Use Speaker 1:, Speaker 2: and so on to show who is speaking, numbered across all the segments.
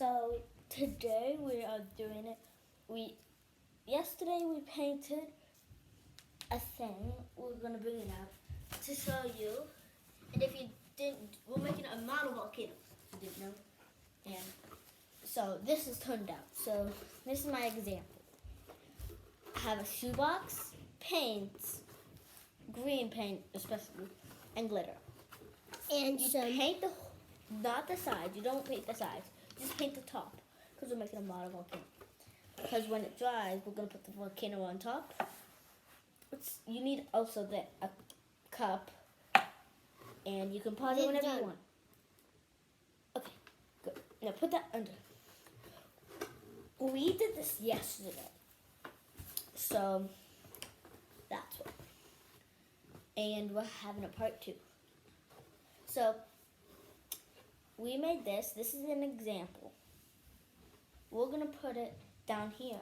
Speaker 1: So today we are doing it. Yesterday we painted a thing. We're gonna bring it out to show you. And if you didn't, we're making a model volcano. If you didn't know. And so this is turned out. So this is my example. I have a shoebox, paints, green paint especially, and glitter.
Speaker 2: And
Speaker 1: You
Speaker 2: some
Speaker 1: paint not the sides. You don't paint the sides. Just paint the top, because we're making a model volcano. Because when it dries, we're gonna put the volcano on top. You need also a cup, and you can pause it whenever you want. Okay, good. Now put that under. We did this yesterday, so that's what. And we're having a part 2. So we made this. This is an example. We're gonna put it down here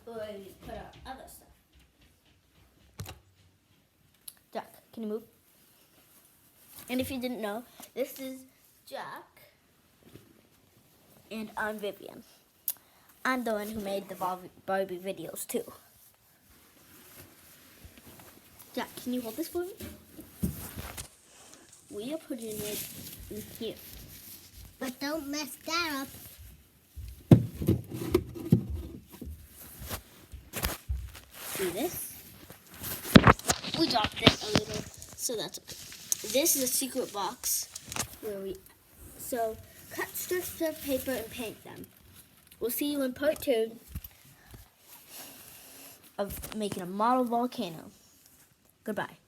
Speaker 1: where we put our other stuff. Jack, can you move? And if you didn't know, this is Jack, and I'm Vivian. I'm the one who made the Barbie videos too. Jack, can you hold this for me? We are putting it in here.
Speaker 2: But don't mess that up.
Speaker 1: See this? We dropped it a little, so that's okay. This is a secret box where so cut strips of paper and paint them. We'll see you in part 2 of making a model volcano. Goodbye.